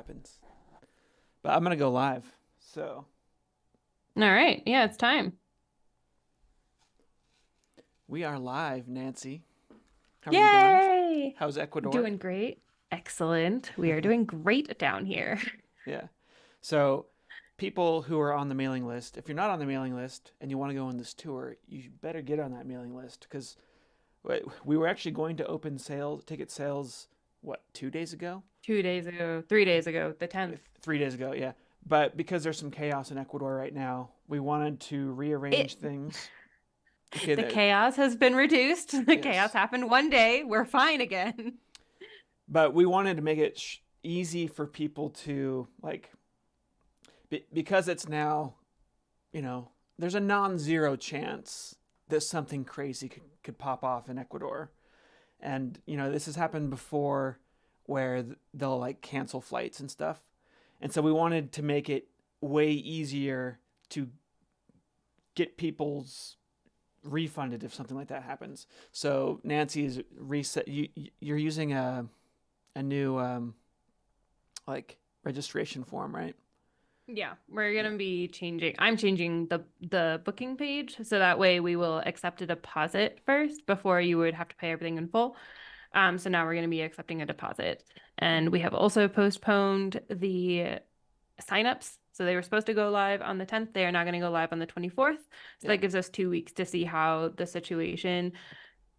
happens. But I'm gonna go live. So All right. Yeah, it's time. we are live, Nancy. How are you doing? Yay! How's Ecuador? Doing great. Excellent. We are doing great down here. Yeah. So people who are on the mailing list, if you're not on the mailing list and you want to go on this tour, you better get on that mailing list because we were actually going to open ticket sales, what, 2 days ago? 2 days ago, 3 days ago, the 10th. 3 days ago, yeah. But because there's some chaos in Ecuador right now, we wanted to rearrange It things. Okay, the chaos has been reduced. The chaos yes. happened one day. We're fine again. But we wanted to make it easy for people to, like, because it's now, there's a non-zero chance that something crazy could pop off in Ecuador. And, this has happened before where they'll like cancel flights and stuff. And so we wanted to make it way easier to get people's refunded if something like that happens. So Nancy is reset. You're using a new like registration form, right? Yeah, we're Yeah. gonna be changing. I'm changing the booking page so that way we will accept a deposit first before you would have to pay everything in full. So now we're going to be accepting a deposit. And we have also postponed the signups. So they were supposed to go live on the 10th. They are now going to go live on the 24th. So Yeah. that gives us 2 weeks to see how the situation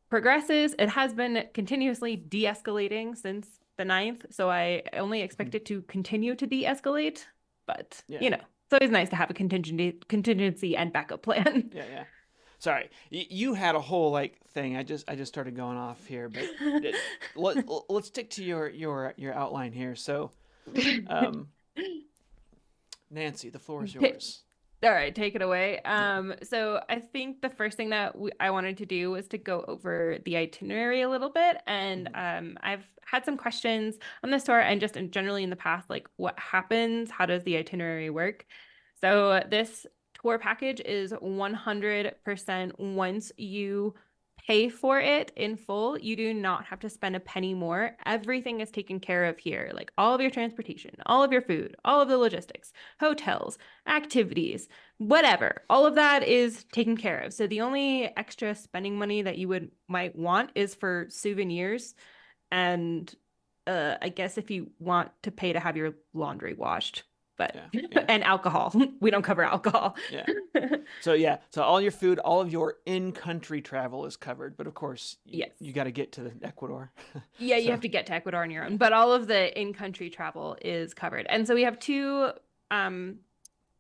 progresses. It has been continuously de-escalating since the 9th. So I only expect it to continue to de-escalate. But, Yeah. it's always nice to have a contingency and backup plan. Yeah. Yeah. Sorry, you had a whole like thing. I just started going off here, but it, let's stick to your outline here. So, um, Nancy, the floor is yours. All right, take it away. So I think the first thing that I wanted to do was to go over the itinerary a little bit, and Mm-hmm. I've had some questions on this tour and just generally in the past, like what happens, how does the itinerary work? So this tour package is 100% once you pay for it in full, you do not have to spend a penny more. Everything is taken care of here, like all of your transportation, all of your food, all of the logistics, hotels, activities, whatever. All of that is taken care of. So the only extra spending money that you would might want is for souvenirs and I guess if you want to pay to have your laundry washed. But Yeah. Yeah. and alcohol. We don't cover alcohol. Yeah. So all your food, all of your in-country travel is covered, but of course Yes. you got to get to Ecuador. Yeah, you So have to get to Ecuador on your own, but all of the in-country travel is covered. And so um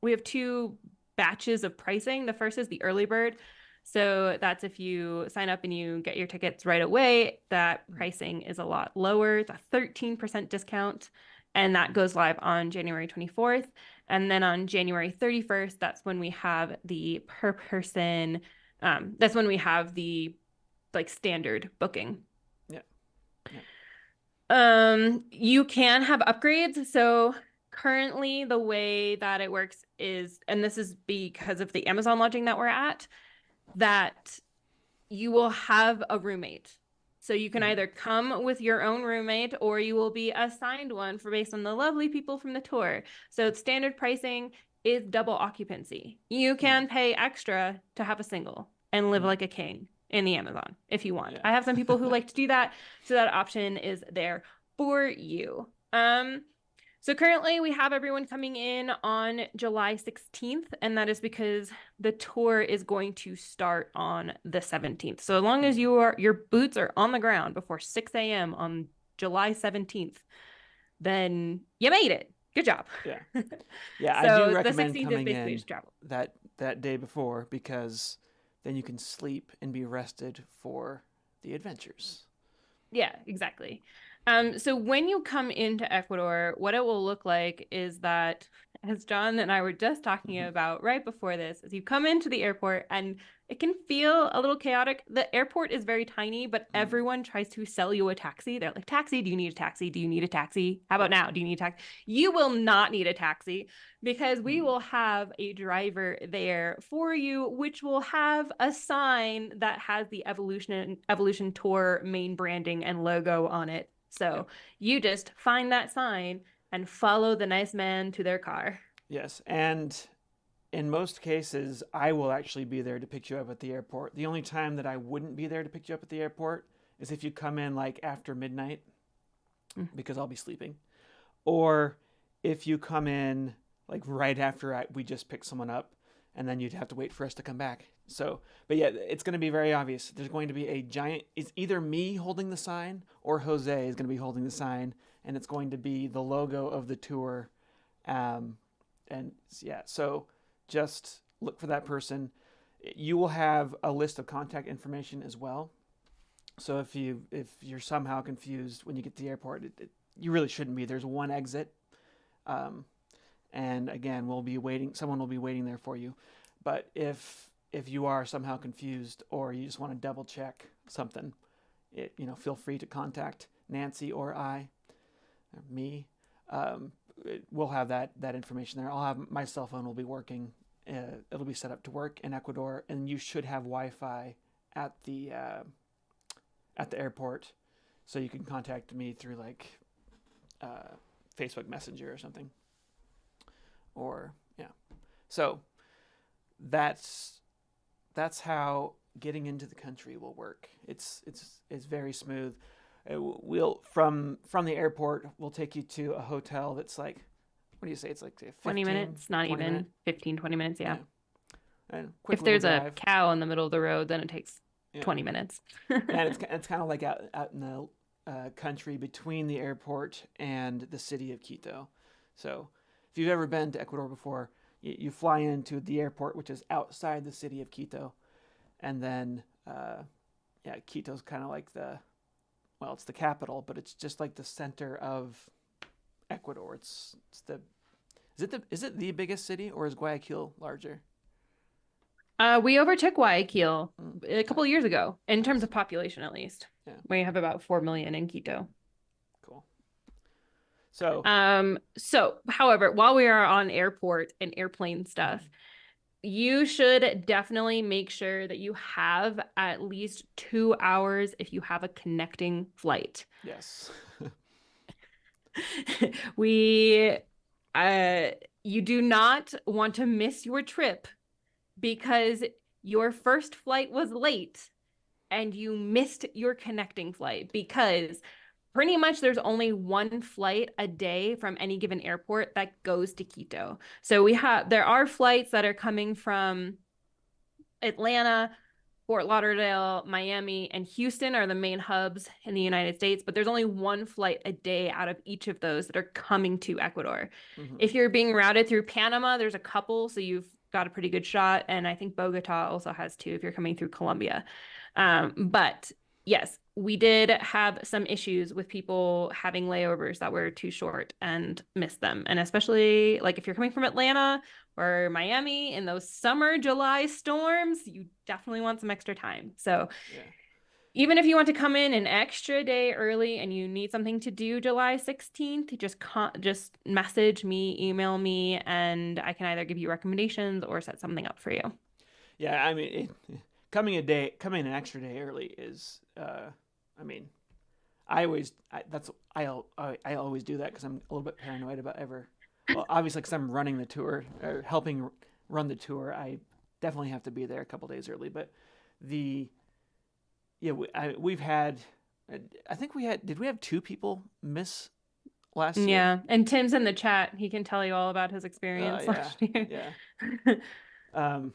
we have two batches of pricing. The first is the early bird. So that's if you sign up and you get your tickets right away, that pricing is a lot lower. It's a 13% discount. And that goes live on January 24th. And then on January 31st, that's when we have the per person, that's when we have the like standard booking. yeah. Yeah. You can have upgrades. So currently the way that it works is, and this is because of the Amazon lodging that we're at, that you will have a roommate. So you can Mm-hmm. either come with your own roommate or you will be assigned one for based on the lovely people from the tour. So standard pricing is double occupancy. You Mm-hmm. can pay extra to have a single and live Mm-hmm. like a king in the Amazon if you want. Yeah. I have some people who like to do that, so that option is there for you. So currently we have everyone coming in on July 16th, and that is because the tour is going to start on the 17th. So as long as Mm-hmm. your boots are on the ground before 6 a.m. on July 17th, then you made it. Good job. Yeah. Yeah, I do So the recommend 16th is coming basically in just travel. that day before because then you can sleep and be rested for the adventures. Yeah, exactly. So when you come into Ecuador, what it will look like is that, as John and I were just talking Mm-hmm. about right before this, is you come into the airport and it can feel a little chaotic. The airport is very tiny, but Mm-hmm. everyone tries to sell you a taxi. They're like, taxi, do you need a taxi? Do you need a taxi? How Yeah. about now? Do you need a taxi? You will not need a taxi because we Mm-hmm. will have a driver there for you, which will have a sign that has the Evolution Tour main branding and logo on it. Yeah. So you just find that sign and follow the nice man to their car. Yes, and in most cases, I will actually be there to pick you up at the airport. The only time that I wouldn't be there to pick you up at the airport is if you come in like after midnight, Mm. because I'll be sleeping, or if you come in like right after we just picked someone up, and then you'd have to wait for us to come back. So, but yeah, it's going to be very obvious. There's going to be a giant. It's either me holding the sign or Jose is going to be holding the sign, and it's going to be the logo of the tour. And yeah, so just look for that person. You will have a list of contact information as well. So if you're somehow confused when you get to the airport, you really shouldn't be. There's one exit, um, and again, we'll be waiting. Someone will be waiting there for you. But if you are somehow confused or you just want to double check something, feel free to contact Nancy or or me. We'll have that information there. I'll have my cell phone will be working. It'll be set up to work in Ecuador, and you should have Wi-Fi at the airport, so you can contact me through like Facebook Messenger or something. Or yeah, so that's how getting into the country will work. It's very smooth. We'll from the airport, we'll take you to a hotel that's like, what do you say? It's like 15, 20 minutes, not 20 even minute? 15, 20 minutes. Yeah. And quick If little there's a drive. cow in the middle of the road, then it takes Yeah. 20 minutes. And it's kind of like out in the country between the airport and the city of Quito. So if you've ever been to Ecuador before, you fly into the airport, which is outside the city of Quito, and then Quito's kind of like it's the capital, but it's just like the center of Ecuador. Is it the biggest city, or is Guayaquil larger? We overtook Guayaquil Mm, a couple of years ago, in terms nice. of population at least. Yeah, We have about 4 million in Quito. cool. So However, while we are on airport and airplane stuff, you should definitely make sure that you have at least 2 hours if you have a connecting flight. yes. We, you do not want to miss your trip because your first flight was late and you missed your connecting flight, because pretty much there's only one flight a day from any given airport that goes to Quito. So there are flights that are coming from Atlanta, Fort Lauderdale, Miami, and Houston are the main hubs in the United States, but there's only one flight a day out of each of those that are coming to Ecuador. Mm-hmm. If you're being routed through Panama, there's a couple, so you've got a pretty good shot. And I think Bogota also has two if you're coming through Colombia. But yes, we did have some issues with people having layovers that were too short and missed them. And especially like if you're coming from Atlanta or Miami in those summer July storms, you definitely want some extra time. So Yeah. even if you want to come in an extra day early and you need something to do July 16th, just message me, email me, and I can either give you recommendations or set something up for you. Yeah, I mean, coming an extra day early is, I mean, I always do that because I'm a little bit paranoid about well, obviously because I'm running the tour or helping run the tour, I definitely have to be there a couple days early. But we've had, I think did we have two people miss last year? Yeah, and Tim's in the chat. He can tell you all about his experience last year. Yeah. Um,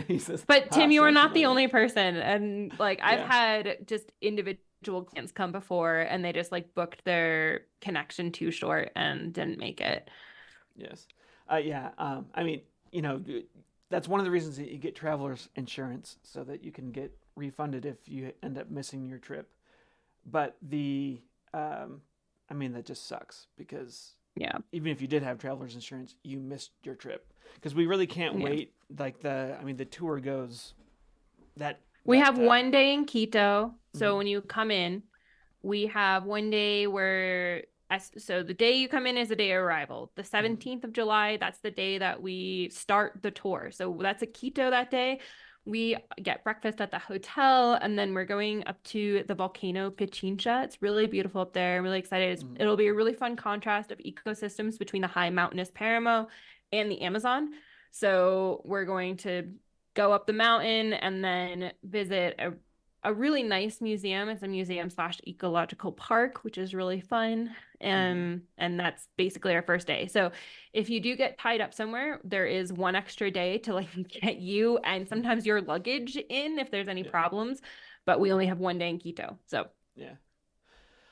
he says, But Tim, you so are not the familiar. only person. And like I've Yeah. had just individual clients come before and they just like booked their connection too short and didn't make it. Yes. Yeah. I mean, that's one of the reasons that you get traveler's insurance, so that you can get refunded if you end up missing your trip. But I mean, that just sucks because Yeah. even if you did have traveler's insurance, you missed your trip because we really can't Yeah. wait. Like the tour goes We have 1 day in Quito. So Mhm. when you come in, we have 1 day so the day you come in is the day of arrival. The 17th of July, that's the day that we start the tour. So that's a Quito that day. We get breakfast at the hotel, and then we're going up to the volcano Pichincha. It's really beautiful up there. I'm really excited. It'll be a really fun contrast of ecosystems between the high mountainous Paramo and the Amazon. So we're going to go up the mountain and then visit a really nice museum. It's a museum slash ecological park, which is really fun. And that's basically our first day. So if you do get tied up somewhere, there is one extra day to like get you and sometimes your luggage in if there's any problems. But we only have one day in Quito. So Yeah.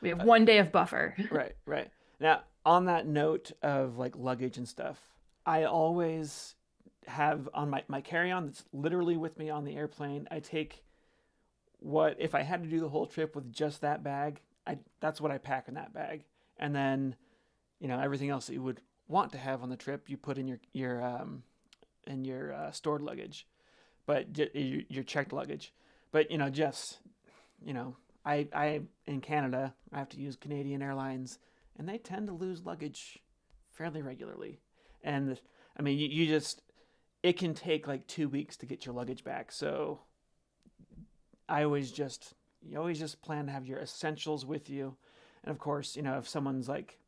we have one day of buffer. Right. Now, on that note of like luggage and stuff, I always have on my carry-on that's literally with me on the airplane. I take what if I had to do the whole trip with just that bag, that's what I pack in that bag. And then, everything else that you would want to have on the trip, you put in your stored luggage, but your checked luggage. But I in Canada, I have to use Canadian Airlines, and they tend to lose luggage fairly regularly. And I mean, it can take like 2 weeks to get your luggage back. So you always just plan to have your essentials with you. And of course, if someone's like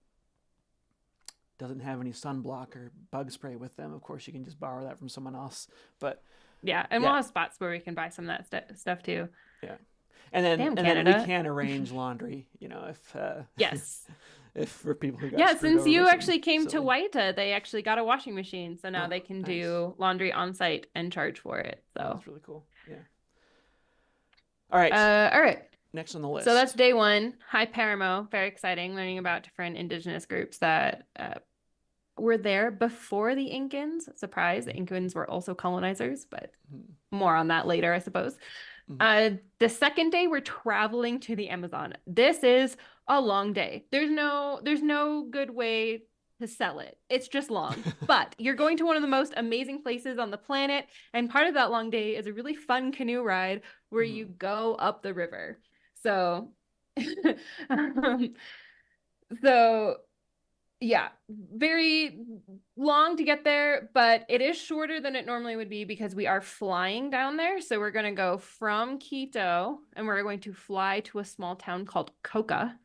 doesn't have any sunblock or bug spray with them, of course you can just borrow that from someone else. But yeah, and we'll have spots where we can buy some of that stuff too. Yeah. And then Canada. We can arrange laundry, if yes. if for people who got since you actually came to Waiта, they actually got a washing machine, so now they can do laundry on site and charge for it. So that's really cool. Yeah. All right. All right. Next on the list. So that's day 1, High Paramo. Very exciting, learning about different indigenous groups that were there before the Incans. Surprise, the Incans were also colonizers, but more on that later, I suppose. The second day, we're traveling to the Amazon. This is a long day. There's no good way to sell it. It's just long, but you're going to one of the most amazing places on the planet. And part of that long day is a really fun canoe ride where you go up the river. So, yeah, very long to get there, but it is shorter than it normally would be because we are flying down there. So we're going to go from Quito and we're going to fly to a small town called Coca.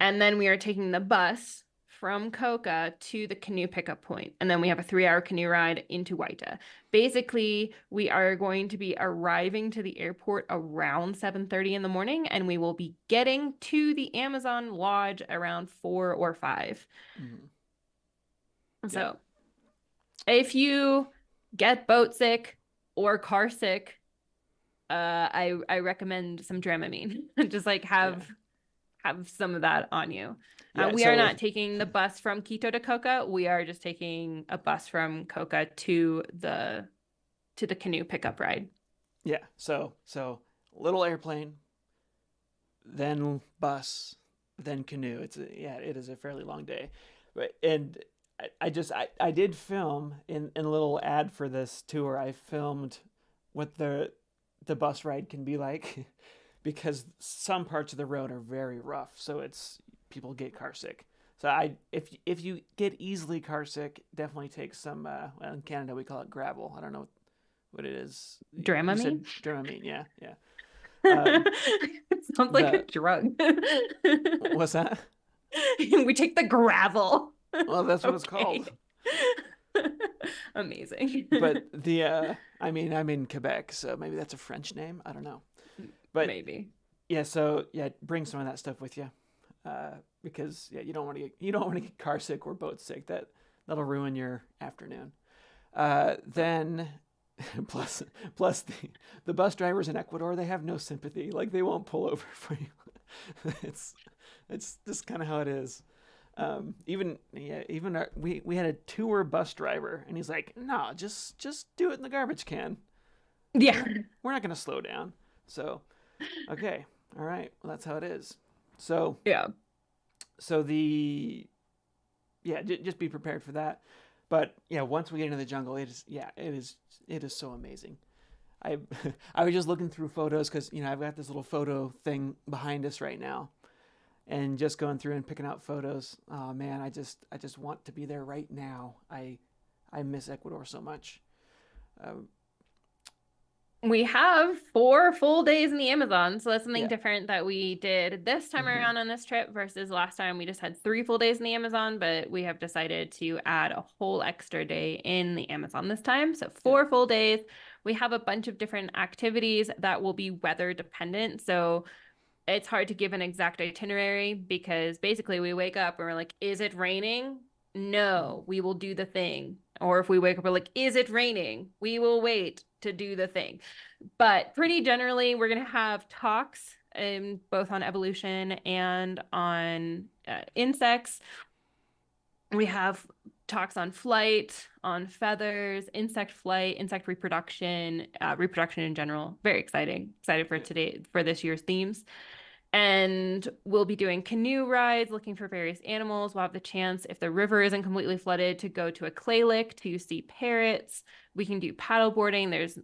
And then we are taking the bus from Coca to the canoe pickup point. And then we have a 3-hour canoe ride into Waiта. Basically, we are going to be arriving to the airport around 7:30 in the morning, and we will be getting to the Amazon Lodge around 4 or 5. So if you get boat sick or car sick, I recommend some Dramamine. Just like have some of that on you. We are not taking the bus from Quito to Coca. We are just taking a bus from Coca to the canoe pickup ride. Yeah. So little airplane, then bus, then canoe. It is a fairly long day. And I did film in a little ad for this tour. I filmed what the bus ride can be like because some parts of the road are very rough. So people get car sick. So if you get easily car sick, definitely take some. In Canada we call it gravel. I don't know what it is. Dramamine. Dramamine. Yeah. It sounds like a drug. What's that? We take the gravel. Well, that's what it's called. Amazing. But I'm in Quebec, so maybe that's a French name. I don't know. But maybe. Yeah. So bring some of that stuff with you. Because you don't want to get car sick or boat sick. That'll ruin your afternoon. Then plus the bus drivers in Ecuador, they have no sympathy. Like they won't pull over for you. It's just kind of how it is. We had a tour bus driver, and he's like, no, just do it in the garbage can. Yeah, we're not gonna slow down. So, okay, all right. Well, that's how it is. So yeah. So just be prepared for that. But once we get into the jungle, it is so amazing. I was just looking through photos because I've got this little photo thing behind us right now, and just going through and picking out photos. Oh man, I just want to be there right now. I miss Ecuador so much. We have 4 full days in the Amazon, so that's something Yeah. different that we did this time Hmm. around on this trip versus last time we just had 3 full days in the Amazon, but we have decided to add a whole extra day in the Amazon this time. So Yeah. 4 full days. We have a bunch of different activities that will be weather dependent. So it's hard to give an exact itinerary because basically we wake up and we're like, is it raining? Hmm. No, we will do the thing. Or if we wake up, we're like, is it raining? We will wait to do the thing. But pretty generally, we're going to have talks both on evolution and on insects. We have talks on flight, on feathers, insect flight, insect reproduction, reproduction in general. Very exciting. Excited for Yeah. today, for this year's themes. And we'll be doing canoe rides, looking for various animals. We'll have the chance, if the river isn't completely flooded, to go to a clay lick to see parrots. We can do paddle boarding. There's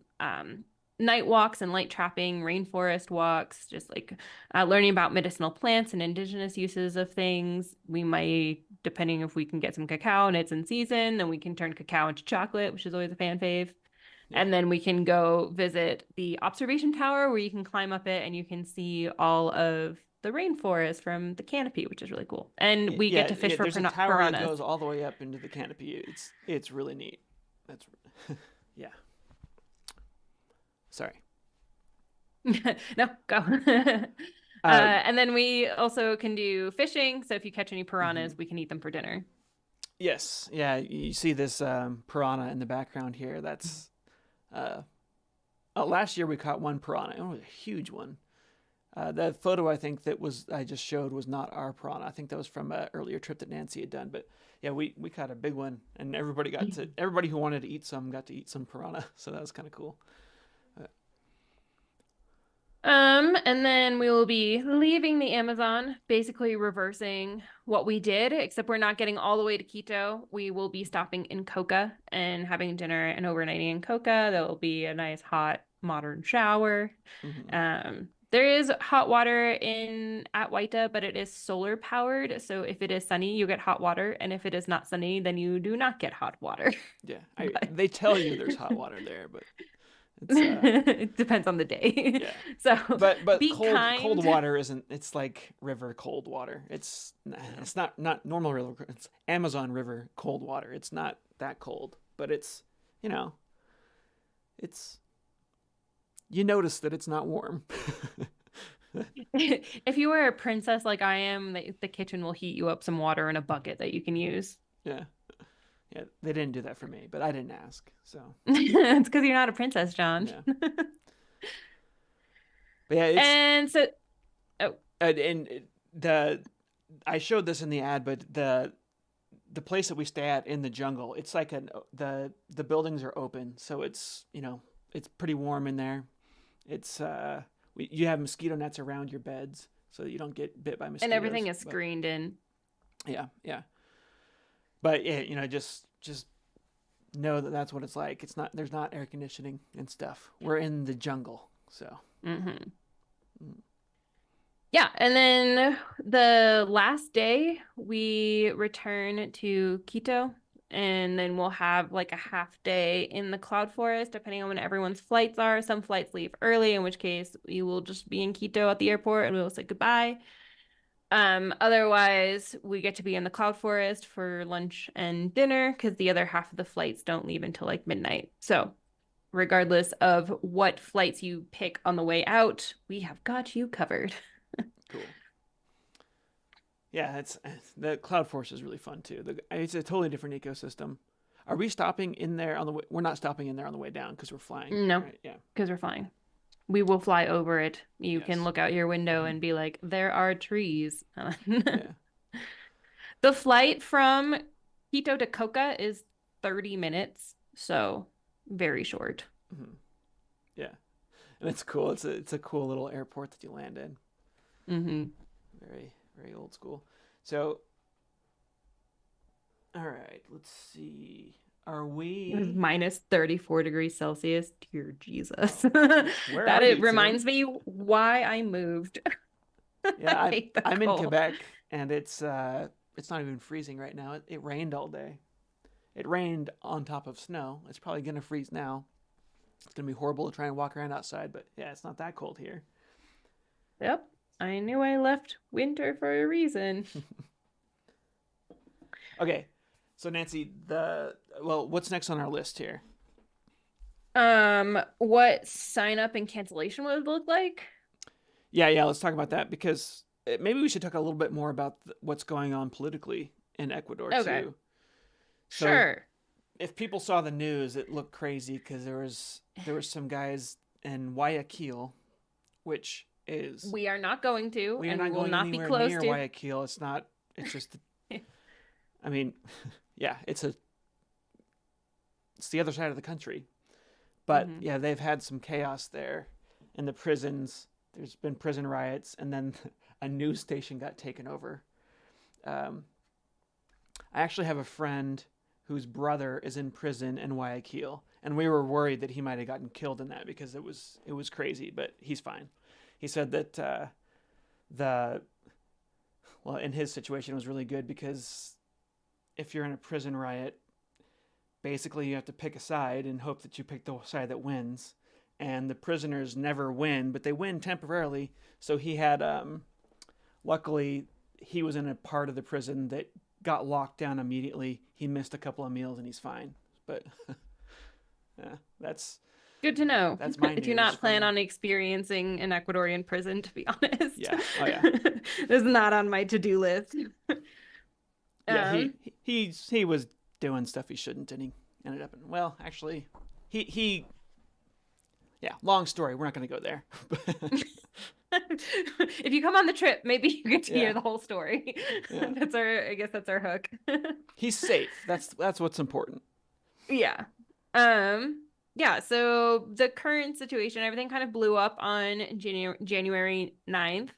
night walks and light trapping, rainforest walks, just like learning about medicinal plants and indigenous uses of things. We might, depending if we can get some cacao and it's in season, then we can turn cacao into chocolate, which is always a fan fave. Yeah. And then we can go visit the observation tower where you can climb up it and you can see all of the rainforest from the canopy, which is really cool. And we get Yeah, to fish yeah. for There's a tower that piranhas. goes all the way up into the canopy. It's really neat. That's yeah. Sorry. No, go. Uh, And then we also can do fishing. So if you catch any mhm. piranhas, we can eat them for dinner. Yes. Yeah. You see this piranha in the background here. That's uh, last year we caught one piranha. It was a huge one. The photo I just showed was not our piranha. I think that was from an earlier trip that Nancy had done. But yeah, we caught a big one, and everybody who wanted to eat some got to eat some piranha. So that was kind of cool. Uh, And then we will be leaving the Amazon, basically reversing what we did, except we're not getting all the way to Quito. We will be stopping in Coca and having dinner and overnighting in Coca. There will be a nice hot modern shower. mhm. There is hot water in at Waita, but it is solar powered. So if it is sunny, you get hot water, and if it is not sunny, then you do not get hot water. Yeah, But they tell you there's hot water there, but it's it depends on the day. yeah. So But be cold kind. water isn't. It's like river cold water. It's not normal river. It's Amazon River cold water. It's not that cold, but it's you know it's you notice that it's not warm. If you were a princess like I am, the kitchen will heat you up some water in a bucket that you can use. Yeah, yeah. They didn't do that for me, but I didn't ask. So It's because you're not a princess, John. yeah, but yeah, it's And so, oh, and the I showed this in the ad, but the place that we stay at in the jungle, it's like the buildings are open, so it's pretty warm in there. It's you have mosquito nets around your beds so that you don't get bit by and everything mosquitoes. is But screened in. yeah, yeah. But yeah, just know that that's what it's like. It's not there's not air conditioning and stuff. We're in the jungle, so Hmm. mm, Yeah, and then the last day we return to Quito, and then we'll have like a half day in the cloud forest, depending on when everyone's flights are. Some flights leave early, in which case we will just be in Quito at the airport and we will say goodbye. Otherwise, we get to be in the cloud forest for lunch and dinner because the other half of the flights don't leave until like midnight. So, regardless of what flights you pick on the way out, we have got you covered. cool. Yeah, it's the cloud forest is really fun too. It's a totally different ecosystem. Are we stopping in there on the way? We're not stopping in there on the way down because we're flying, No, right? Yeah. because we're flying. We will fly over it. You can Yes. look out your window Mhm. and be like, there are trees. Yeah. The flight from Quito to Coca is 30 minutes, so very short. Hmm. Yeah. And it's cool. It's a cool little airport that you land in. Hmm. Very old school. So, all right, let's see. Are It was we? minus 34 degrees Celsius. Dear Jesus. Oh, where That are it you, Tim? reminds me why I moved. Yeah, I hate the I'm in cold. Quebec, and it's not even freezing right now. It rained all day. It rained on top of snow. It's probably gonna freeze now. It's going to be horrible to try and walk around outside, but yeah, it's not that cold here. Yep. I knew I left winter for a reason. Okay. So Nancy, what's next on our list here? What sign up and cancellation would look like? Yeah, let's talk about that because maybe we should talk a little bit more about what's going on politically in Ecuador Okay. too. So Sure. if people saw the news, it looked crazy because there was some guys in Guayaquil, which is We are not going to, we are and not we will going not be anywhere close near to. Guayaquil. It's not. It's just. I mean, yeah, it's the other side of the country, but Mhm. yeah, they've had some chaos there in the prisons. There's been prison riots, and then a news station got taken over. Um, I actually have a friend whose brother is in prison in Guayaquil, and we were worried that he might have gotten killed in that because it was crazy, but he's fine. He said that the well, in his situation, it was really good because if you're in a prison riot, basically you have to pick a side and hope that you pick the side that wins. And the prisoners never win, but they win temporarily. So he had, luckily, he was in a part of the prison that got locked down immediately. He missed a couple of meals and he's fine. But yeah, that's Good to know. my I do news not plan from on experiencing an Ecuadorian prison, to be honest. yeah. Oh yeah. This is not on my to-do list. Yeah, Um, he was doing stuff he shouldn't, and he ended up in well, actually, he yeah. Long story. We're not going to go there. if you come on the trip, maybe you get to hear Yeah. the whole story. Yeah. I guess that's our hook. He's safe. That's what's important. Yeah. Yeah, so the current situation, everything kind of blew up on January 9th,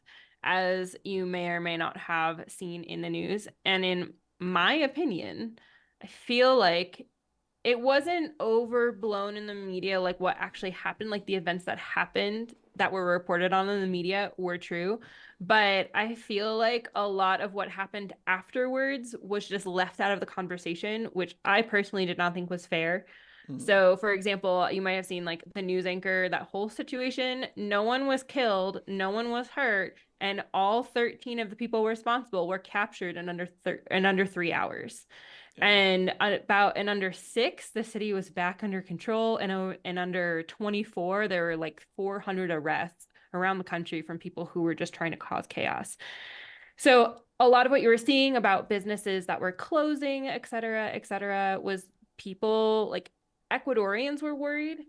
as you may or may not have seen in the news. And in my opinion, I feel like it wasn't overblown in the media like what actually happened, like the events that happened that were reported on in the media were true, but I feel like a lot of what happened afterwards was just left out of the conversation, which I personally did not think was fair. Mm. So, for example, you might have seen like the news anchor, that whole situation, no one was killed, no one was hurt, and all 13 of the people responsible were captured in under 3 hours. Yeah. And about in under 6, the city was back under control. And in under 24, there were like 400 arrests around the country from people who were just trying to cause chaos. So a lot of what you were seeing about businesses that were closing, et cetera, was people like Ecuadorians were worried.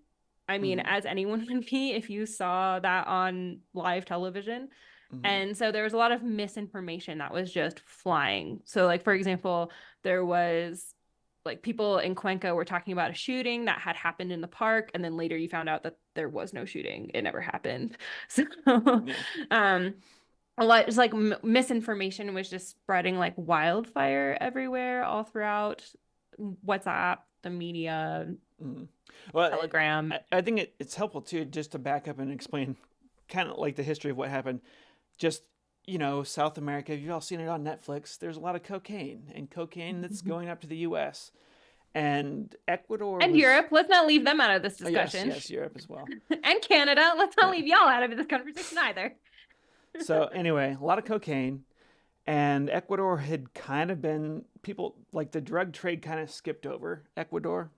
I mean, Mm-hmm. as anyone would be if you saw that on live television. Mm-hmm. And so there was a lot of misinformation that was just flying. So, like, for example, there was like people in Cuenca were talking about a shooting that had happened in the park. And then later you found out that there was no shooting. It never happened. So, Yeah. a lot, it's like misinformation was just spreading like wildfire everywhere, all throughout WhatsApp, the media, Mm-hmm. Well, Telegram. I think it's helpful too, just to back up and explain kind of like the history of what happened. Just, South America, you've all seen it on Netflix. There's a lot of cocaine that's going up to the U.S. And Ecuador And was Europe. Let's not leave them out of this oh, yes, discussion. Europe as well. And Canada. Let's not Yeah. leave y'all out of this conversation either. So anyway, a lot of cocaine, and Ecuador had kind of been people like the drug trade kind of skipped over Ecuador.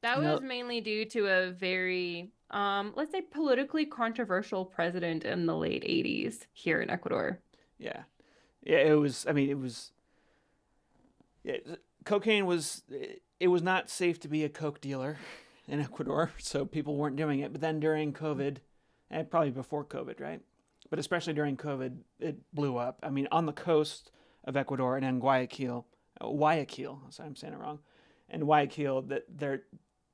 That You was know, mainly due to a very, let's say, politically controversial president in the late 80s here in Ecuador. yeah, yeah. It was. I mean, it was. Yeah, cocaine was. It was not safe to be a coke dealer in Ecuador, so people weren't doing it. But then during COVID, and probably before COVID, right? But especially during COVID, it blew up. I mean, on the coast of Ecuador and in Guayaquil. Sorry, I'm saying it wrong. And Guayaquil, that they're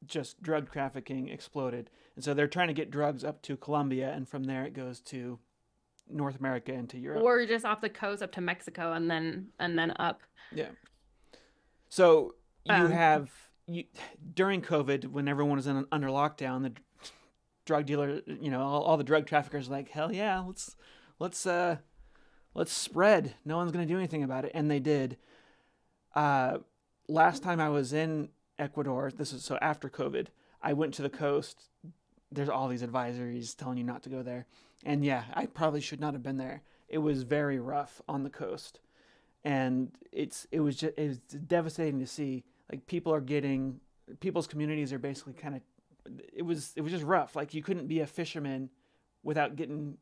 just drug trafficking exploded, and so they're trying to get drugs up to Colombia, and from there it goes to North America and to Europe. Or just off the coast up to Mexico and then up. Yeah. So you Um, have during COVID when everyone was under lockdown, the drug dealer, all the drug traffickers were like, hell yeah, let's spread. No one's gonna do anything about it, and they did. Last time I was in Ecuador, this is so after COVID, I went to the coast. There's all these advisories telling you not to go there. And yeah, I probably should not have been there. It was very rough on the coast. And it was devastating to see, like, people's communities are basically kind of, it was just rough. Like, you couldn't be a fisherman without getting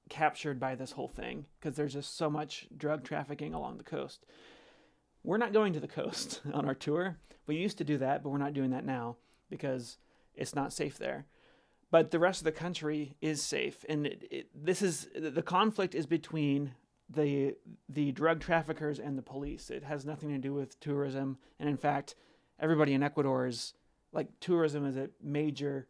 captured by this whole thing because there's just so much drug trafficking along the coast. We're not going to the coast on our tour. We used to do that, but we're not doing that now because it's not safe there. But the rest of the country is safe, and this is the conflict is between the drug traffickers and the police. It has nothing to do with tourism, and in fact, everybody in Ecuador is like, tourism is a major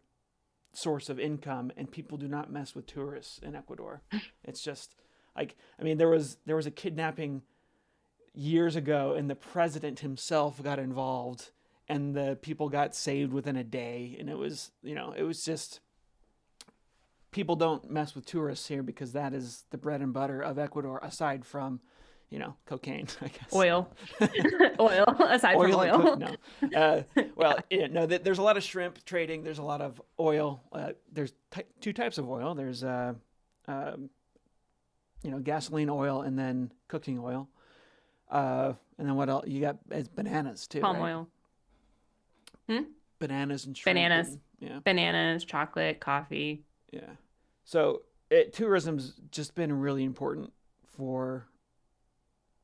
source of income, and people do not mess with tourists in Ecuador. It's just like, I mean, there was a kidnapping years ago, and the president himself got involved, and the people got saved within a day, and it was just, people don't mess with tourists here because that is the bread and butter of Ecuador, aside from, cocaine, I guess. Oil. Oil, aside from Oil and oil. no. Well, yeah, no. There's a lot of shrimp trading. There's a lot of oil. There's two types of oil. There's gasoline oil and then cooking oil. And then what else? You got, it's bananas too, Palm right? oil. Hmm? Bananas and shrimp. Bananas. Yeah. Bananas, chocolate, coffee. Yeah. So tourism's just been really important for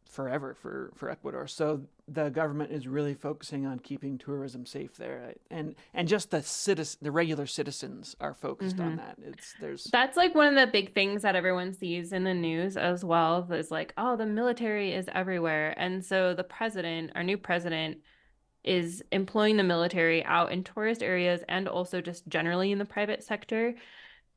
forever for Ecuador. So the government is really focusing on keeping tourism safe there, right? And just the regular citizens are focused on that. That's like one of the big things that everyone sees in the news as well, is like, oh, the military is everywhere. And so the president, our new president, is employing the military out in tourist areas and also just generally in the private sector.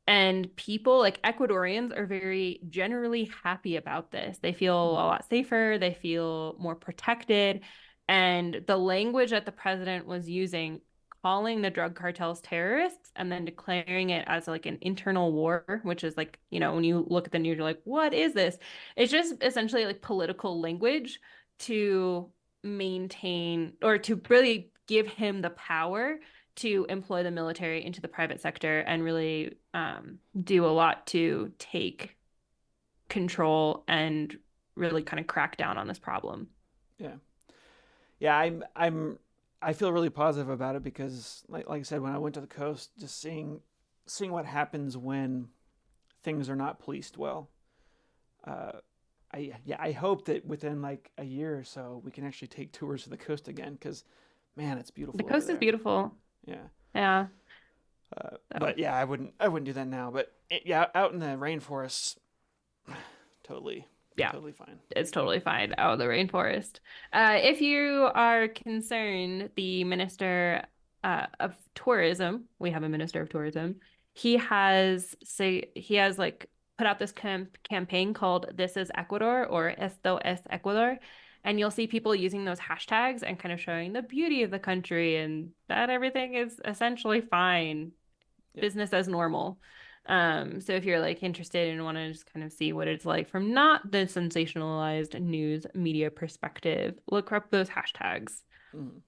And people, like Ecuadorians, are very generally happy about this. They feel a lot safer, they feel more protected. And the language that the president was using, calling the drug cartels terrorists and then declaring it as like an internal war, which is like, when you look at the news, you're like, what is this? It's just essentially like political language to maintain, or to really give him the power to employ the military into the private sector and really do a lot to take control and really kind of crack down on this problem. Yeah. Yeah, I feel really positive about it because, like I said, when I went to the coast, just seeing what happens when things are not policed well. I hope that within like a year or so we can actually take tours to the coast again because, man, it's beautiful. The coast is beautiful. Yeah. Yeah. But yeah, I wouldn't do that now. But yeah, out in the rainforest, totally fine. It's totally fine out of the rainforest. If you are concerned, the minister of tourism, we have a minister of tourism. He has like put out this campaign called "This is Ecuador" or "Esto es Ecuador." And you'll see people using those hashtags and kind of showing the beauty of the country and that everything is essentially fine, business as normal. So if you're like interested and want to just kind of see what it's like from not the sensationalized news media perspective, look up those hashtags. Mm.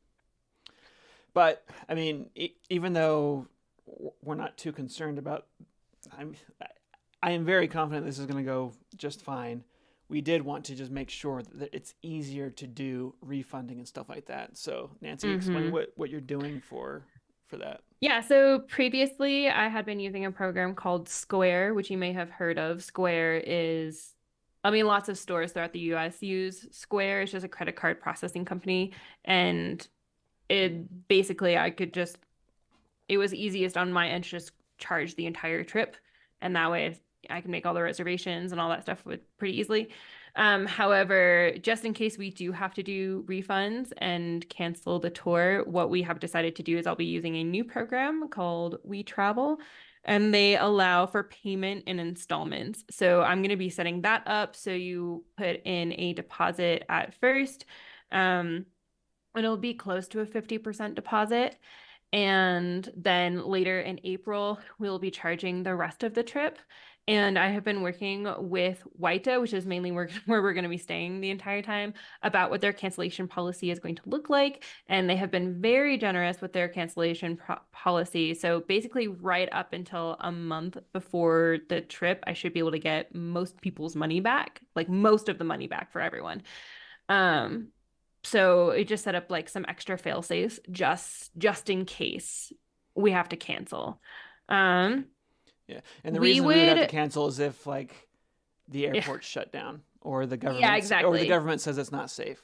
But I mean, even though we're not too concerned about, I am very confident this is going to go just fine. We did want to just make sure that it's easier to do refunding and stuff like that. So Nancy, explain what you're doing for that. Yeah, so previously I had been using a program called Square, which you may have heard of. Square is, lots of stores throughout the US use Square. It's just a credit card processing company. And it basically, it was easiest on my end to just charge the entire trip. And that way I can make all the reservations and all that stuff pretty easily. However, just in case we do have to do refunds and cancel the tour, what we have decided to do is I'll be using a new program called We Travel, and they allow for payment in installments. So I'm going to be setting that up. So you put in a deposit at first. It'll be close to a 50% deposit. And then later in April, we'll be charging the rest of the trip. And I have been working with Waita, which is mainly where we're going to be staying the entire time, about what their cancellation policy is going to look like. And they have been very generous with their cancellation policy. So basically, right up until a month before the trip, I should be able to get most people's money back, like most of the money back for everyone. Um, so it just set up like some extra fail safes just in case we have to cancel. Um, Yeah. And the we reason we would have to would, cancel is if like the yeah, airport's shut down or the yeah, exactly. government says it's not safe.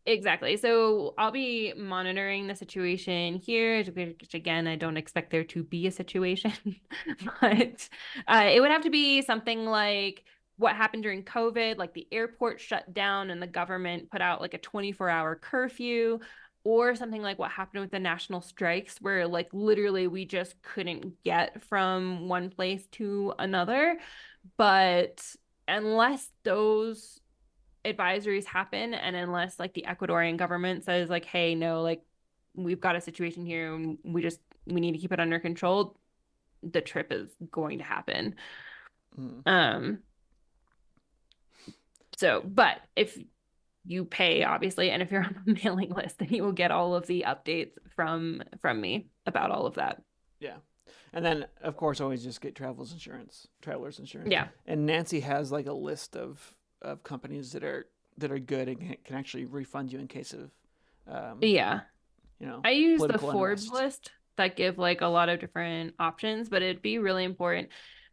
Exactly. So I'll be monitoring the situation here, which again, I don't expect there to be a situation, but it would have to be something like what happened during COVID, like the airport shut down and the government put out like a 24-hour curfew, or something like what happened with the national strikes, where like literally we just couldn't get from one place to another. But unless those advisories happen and unless like the Ecuadorian government says like, hey, no, like we've got a situation here and we need to keep it under control, the trip is going to happen. Mm. Um so but if you pay obviously and if you're on the mailing list, then you will get all of the updates from me about all of that. Yeah. And then of course always just get travelers insurance. Yeah. And Nancy has like a list of companies that are good and can actually refund you in case of Yeah. you know, I use the political Forbes unrest. list that give like a lot of different options, but it'd be really important.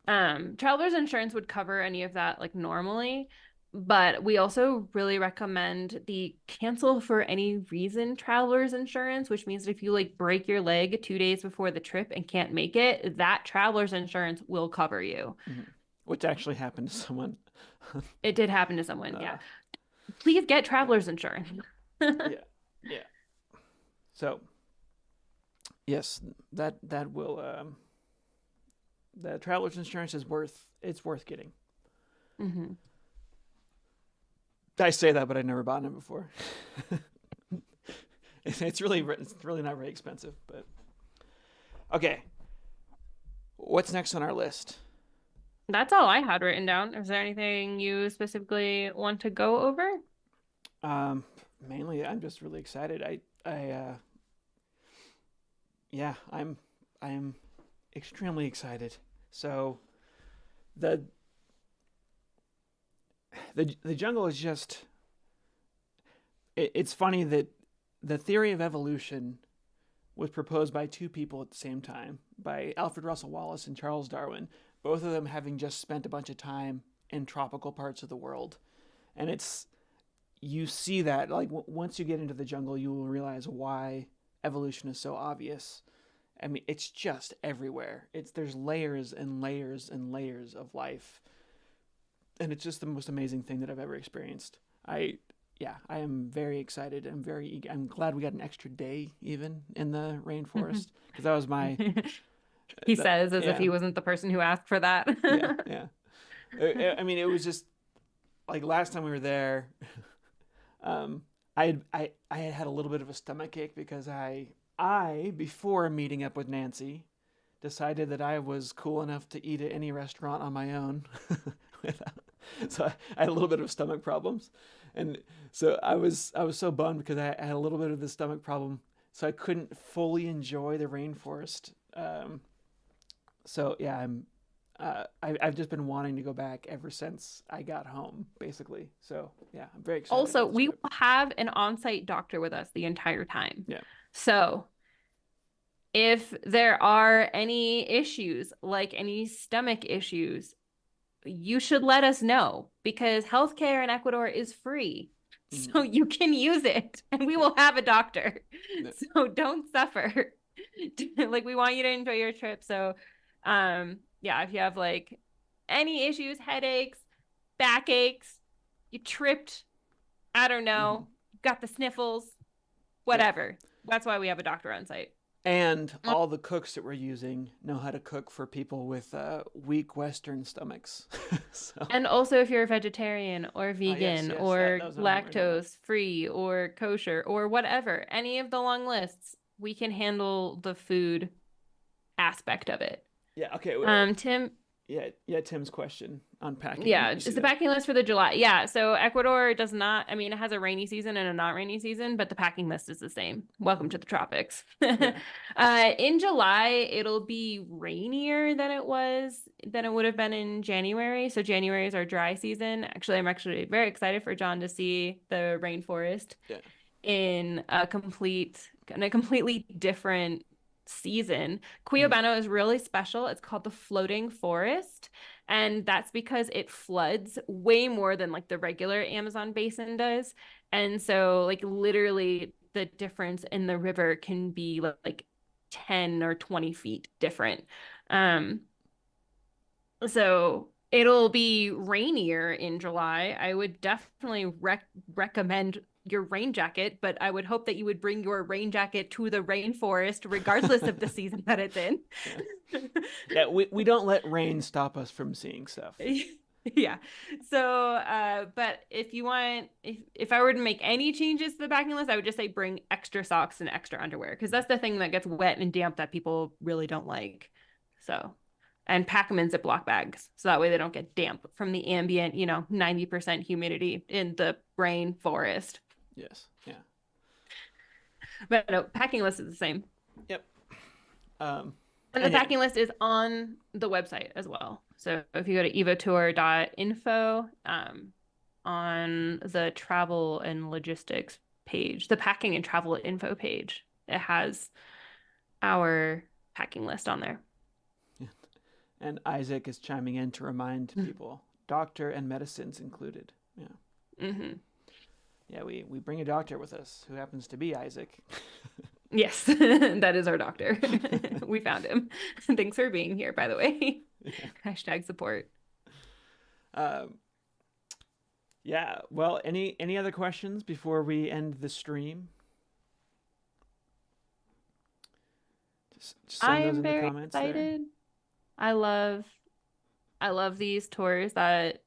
Traveler's insurance would cover any of that like normally, but we also really recommend the cancel for any reason traveler's insurance, which means that if you like break your leg 2 days before the trip and can't make it, that traveler's insurance will cover you. Mhm. Which actually happened to someone. It did happen to someone. uh, Yeah. Please get yeah, traveler's insurance. yeah, yeah. So yes, that will the traveler's insurance is worth getting. hmm I say that, but I never bought it before. It's really not very expensive, but okay. What's next on our list? That's all I had written down. Is there anything you specifically want to go over? Um, Mainly, I'm just really excited. Yeah, I am extremely excited. So the the jungle is just. It's funny that the theory of evolution was proposed by two people at the same time, by Alfred Russel Wallace and Charles Darwin, both of them having just spent a bunch of time in tropical parts of the world. And it's you see that like once you get into the jungle, you will realize why evolution is so obvious. I mean, it's just everywhere. There's layers and layers and layers of life, and it's just the most amazing thing that I've ever experienced. I am very excited. I'm glad we got an extra day even in the rainforest because that was my He says as if yeah, he wasn't the person who asked for that. yeah, yeah. I mean, it was just like last time we were there. I had had a little bit of a stomach ache because I before meeting up with Nancy decided that I was cool enough to eat at any restaurant on my own. So I had a little bit of stomach problems, and so I was so bummed because I had a little bit of the stomach problem, so I couldn't fully enjoy the rainforest. So yeah, I've just been wanting to go back ever since I got home, basically. So yeah, I'm very excited Also, about this we trip. will have an on-site doctor with us the entire time. Yeah. So if there are any issues, like any stomach issues, you should let us know because healthcare in Ecuador is free. So Mhm. you can use it and we Yeah. will have a doctor. Yeah. So don't suffer. Like we want you to enjoy your trip. So yeah, if you have like any issues, headaches, backaches, you tripped, I don't Mhm. know, got the sniffles, Yeah. whatever. That's why we have a doctor on site. And all the cooks that we're using know how to cook for people with weak Western stomachs. So, And also, if you're a vegetarian or yes, vegan yes, or that was what I'm worried about. lactose free or kosher or whatever, any of the long lists, we can handle the food aspect of it. Yeah. Okay. Tim, yeah, Tim's question on packing. Yeah, You see it's the that? packing list for the July. Yeah, so Ecuador does not, I mean, it has a rainy season and a not rainy season, but the packing list is the same. Welcome to the tropics. Yeah. In July, it'll be rainier than it would have been in January. So January is our dry season. Actually, I'm actually very excited for John to see the rainforest Yeah. in a completely different season. Mhm. Cuyabano is really special. It's called the floating forest. And that's because it floods way more than like the regular Amazon basin does. And so like literally the difference in the river can be like 10 or 20 feet different. Um, so it'll be rainier in July. I would definitely recommend your rain jacket, but I would hope that you would bring your rain jacket to the rainforest regardless of the season that it's in. Yeah. Yeah, we don't let rain stop us from seeing stuff. Yeah. So, but if you want, if I were to make any changes to the packing list, I would just say bring extra socks and extra underwear because that's the thing that gets wet and damp that people really don't like. So, and pack them in Ziploc bags so that way they don't get damp from the ambient, 90% humidity in the rainforest. Yes. Yeah. But no, packing list is the same. Yep. Um, And the and yeah, packing list is on the website as well. So if you go to evotour.info, on the travel and logistics page, the packing and travel info page, it has our packing list on there. and Isaac is chiming in to remind people, doctor and medicines included. Yeah. Mm-hmm. Yeah, we bring a doctor with us who happens to be Isaac. Yes, that is our doctor. We found him. Thanks for being here, by the way. Yeah. Hashtag support. Um, yeah. Well, any other questions before we end the stream? Just send those I'm in the very comments there. excited. I love I love these tours that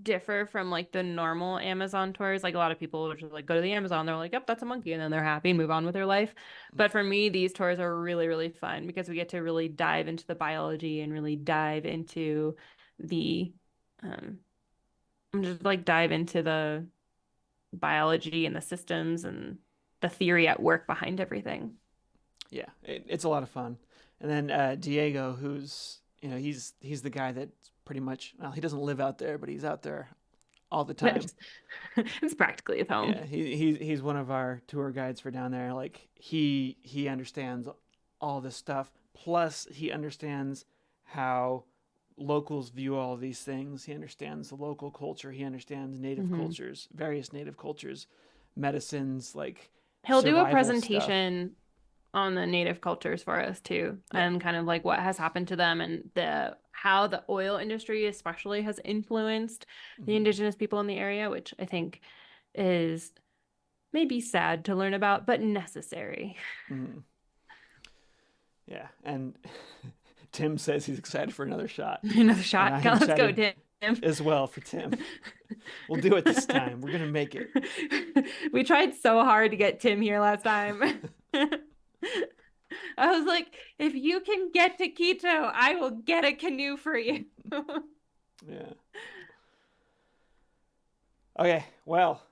differ from like the normal Amazon tours. Like a lot of people just like go to the Amazon, they're like, yep, that's a monkey, and then they're happy and move on with their life. But for me, these tours are really, really fun because we get to really dive into the biology and really dive into the um just like dive into the biology and the systems and the theory at work behind everything. Yeah, it's a lot of fun. And then Diego, who's he's the guy that pretty much, well, he doesn't live out there, but he's out there all the time. It's practically his home. Yeah, he's one of our tour guides for down there. Like he understands all this stuff. Plus, he understands how locals view all these things. He understands the local culture. He understands native Mm-hmm. cultures, various native cultures, medicines, like He'll do a survival stuff. presentation on the native cultures for us too, Yeah. and kind of like what has happened to them and the how the oil industry especially has influenced the Hmm. indigenous people in the area, which I think is maybe sad to learn about, but necessary. Hmm. Yeah, and Tim says he's excited for another shot, Another and shot. I am Let's go, excited Tim. as well for Tim. We'll do it this time. We're gonna make it. We tried so hard to get Tim here last time. I was like, if you can get to Quito, I will get a canoe for you. Yeah. Okay. Well,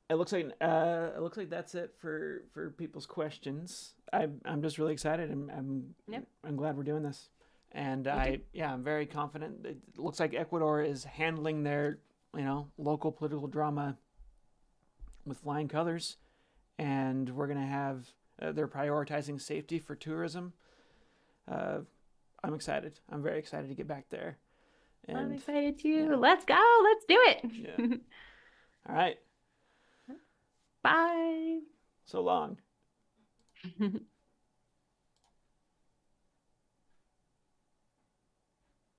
it looks like that's it for people's questions. I'm just really excited. Yep, I'm glad we're doing this, and me too. I'm very confident. It looks like Ecuador is handling their local political drama with flying colors, and we're gonna have they're prioritizing safety for tourism. Uh, I'm excited. I'm very excited to get back there, I'm and excited yeah, too. Let's go. Let's do yeah. it. All right. Bye. So long.